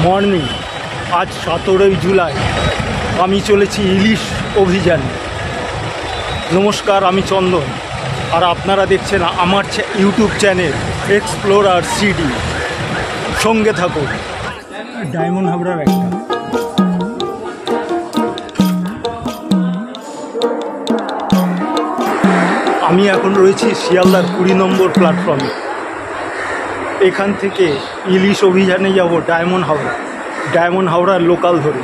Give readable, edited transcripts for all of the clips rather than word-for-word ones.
Morning. আজ 17 জুলাই। আমি চলেছি ইলিশ অভিযানে। নমস্কার, আমি চন্দন, আর আপনারা দেখছেন আমার ইউটিউব চ্যানেল ExplorerCD। সঙ্গে থাকুন। ডায়মন্ড হারবার একটা। আমি এখন রয়েছি শিয়ালদার 20 নম্বর প্ল্যাটফর্মে। এখান থেকে ইলিশ অভিযানে যাব ডায়মন্ড হারবার লোকাল ধরে।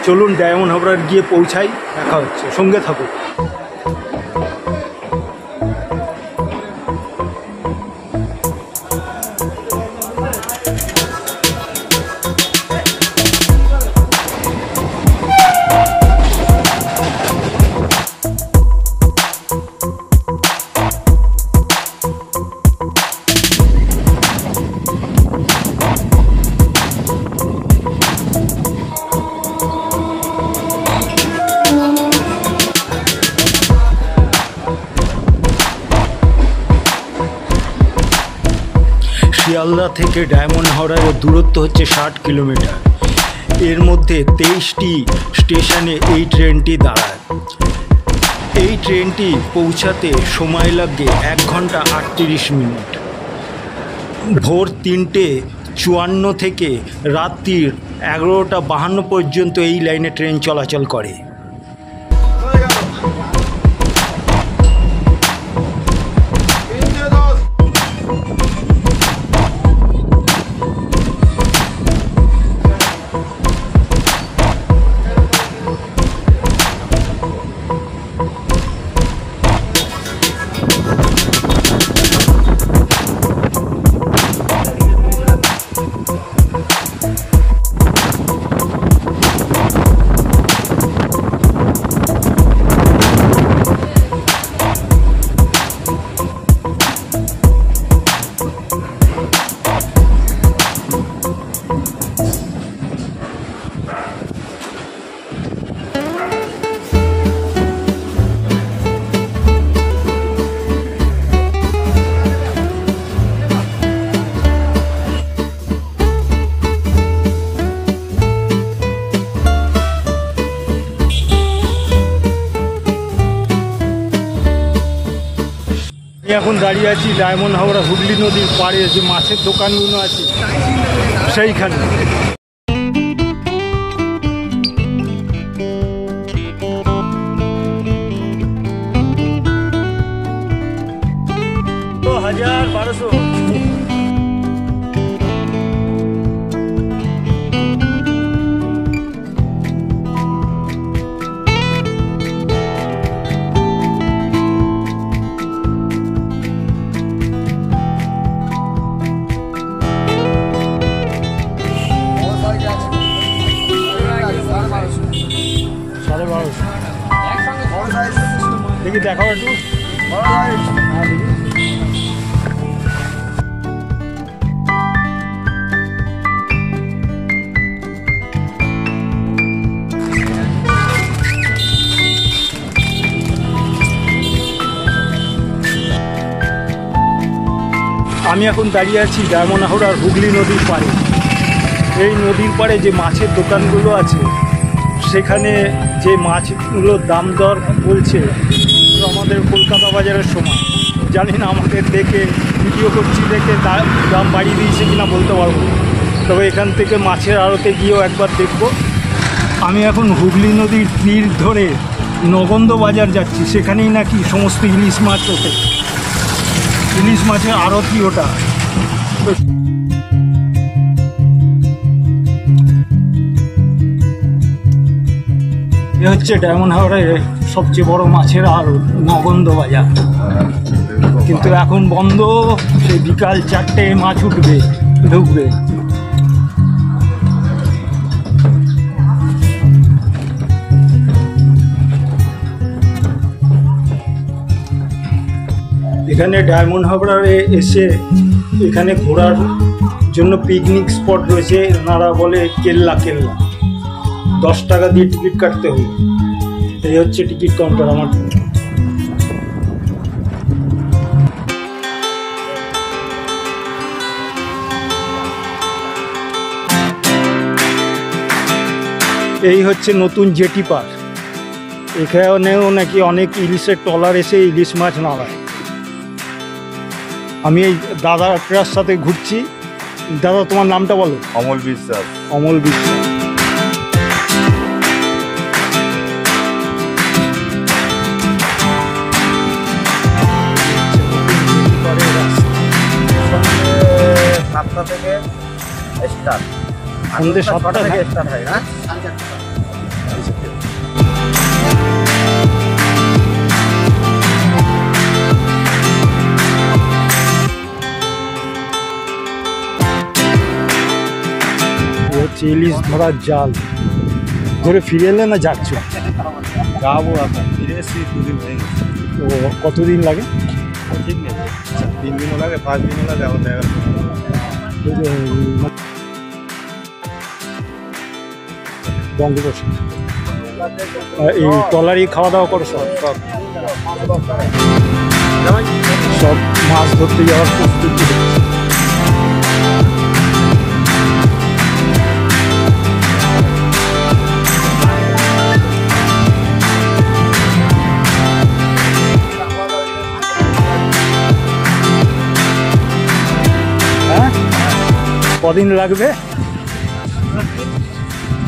চলুন ডায়মন্ড হারবার গিয়ে পৌঁছাই, দেখা হচ্ছে, সঙ্গে থাকুন। শিয়ালদা থেকে ডায়মন্ড হারবারের দূরত্ব হচ্ছে 60 কিলোমিটার। এর মধ্যে 23টি স্টেশনে এই ট্রেনটি দাঁড়ায়। এই ট্রেনটি পৌঁছাতে সময় লাগবে 1 ঘন্টা 38 মিনিট। ভোর 3:54 থেকে রাত্রির 11:52 পর্যন্ত এই লাইনে ট্রেন চলাচল করে। এখন দাঁড়িয়ে আছি ডায়মন্ড হারবার হুগলি নদীর পাড়ে, যে মাছের দোকানগুলো আছে সেইখানে। দেখি দেখাও একটু। আমি এখন দাঁড়িয়ে আছি ডায়মন্ড হারবার হুগলি নদীর পাড়ে। এই নদীর পাড়ে যে মাছের দোকানগুলো আছে, সেখানে যে মাছগুলোর দাম দর বলছে আমাদের কলকাতা বাজারের সময়। জানি না, আমাদের দেখে ভিডিও করছি দেখে দাম বাড়িয়ে দিয়েছে কিনা বলতে পারবো, তবে এখান থেকে মাছের আড়তে গিয়েও একবার দেখব। আমি এখন হুগলি নদীর তীর ধরে নগন্দ বাজার যাচ্ছি। সেখানেই নাকি সমস্ত ইলিশ মাছ ওঠে, ইলিশ মাছের আড়তই ওটা। এ হচ্ছে ডায়মন্ড হারবারের সবচেয়ে বড় মাছের আড়ত, নগন্দ বাজার। কিন্তু এখন বন্ধ। সেই বিকাল 4টে মাছ ঢুকবে। এখানে ডায়মন্ড হারবারে এসে এখানে ঘোরার জন্য পিকনিক স্পট রয়েছে, ওনারা বলে কেল্লা। 10 টাকা দিয়ে টিকিট কাটতে হবে। এই হচ্ছে টিকিট কাউন্টার আমার। এই হচ্ছে নতুন জেটি পার। এখানেও নাকি অনেক ইলিশের ট্রলার এসে ইলিশ মাছ নাড়ায়। আমি এই দাদাটার সাথে ঘুরছি। দাদা, তোমার নামটা বলো। অমল বিশ্বাস। অমল বিশ্বাস। সাতটা থেকে স্টার্ট, সন্ধ্যে 7টা থেকে স্টার্ট হয় না? হচ্ছে ইলিশ ধরার জাল। ধরে ফিরে এলে না যাচ্ছ? যাবো এখন, ফিরে এসেছি 2 দিন হয়ে গেছে। ও, কতদিন লাগে? ঠিক নেই, 3 দিনও লাগে, 5 দিনও লাগে, আমার দেখা বঙ্গোপসাগর এই ট্রলারই খাওয়া দাওয়া করো? সব মাছ ধরতে যাওয়ার প্রস্তুতি হচ্ছে। হ্যাঁ, কদিন লাগবে?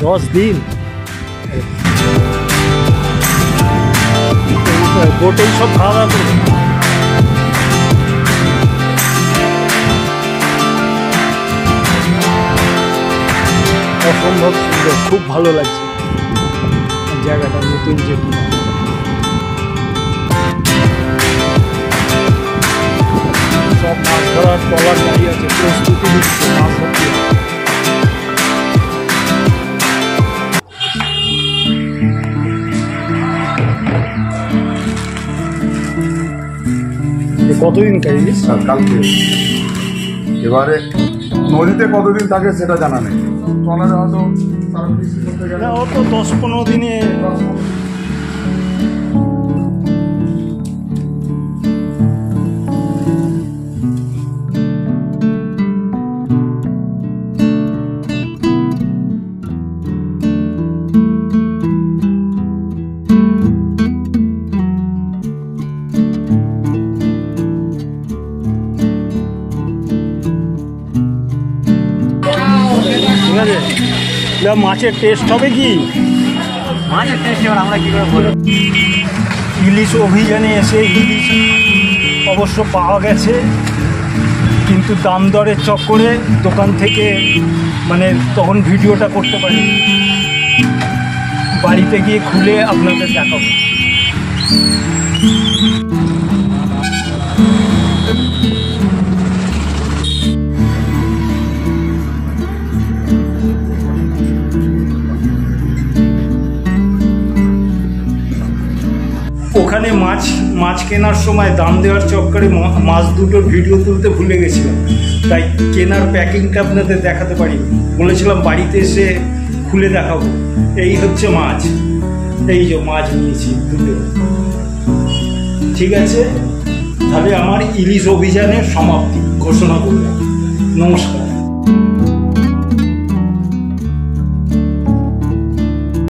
10 দিন। বোটেই সব খাওয়া দাওয়া করবে? অসম্ভব সুন্দর, খুব ভালো লাগছে জায়গাটা। নতুন জেটি, সব মাছ ধরার ট্রলার দাঁড়িয়ে আছে, প্রস্তুতি নিচ্ছে মাছ ধরতে। কতদিন কাজ? কালকে। এবারে নদীতে কতদিন থাকে সেটা জানা নেই। ট্রলারে হয়তো না, অত 10-15 দিনে। ঠিক আছে, মাছের টেস্ট হবে কি? মাছের টেস্ট এবার আমরা কী করে বলবো? ইলিশ অভিযানে এসে ইলিশ অবশ্য পাওয়া গেছে, কিন্তু দাম দরের চক্করে দোকান থেকে মানে তখন ভিডিওটা করতে পারি। বাড়িতে গিয়ে খুলে আপনাদের দেখাবো। ওখানে মাছ কেনার সময় দাম দেওয়ার চক্করে মাছ দুটোর ভিডিও তুলতে ভুলে গেছিলাম, তাই কেনার প্যাকিংটা আপনাদের দেখাতে পারি। বলেছিলাম বাড়িতে এসে খুলে দেখাবো। এই হচ্ছে মাছ, এই যে মাছ নিয়েছি দুটো। ঠিক আছে, তাহলে আমার ইলিশ অভিযানের সমাপ্তি ঘোষণা করলাম। নমস্কার।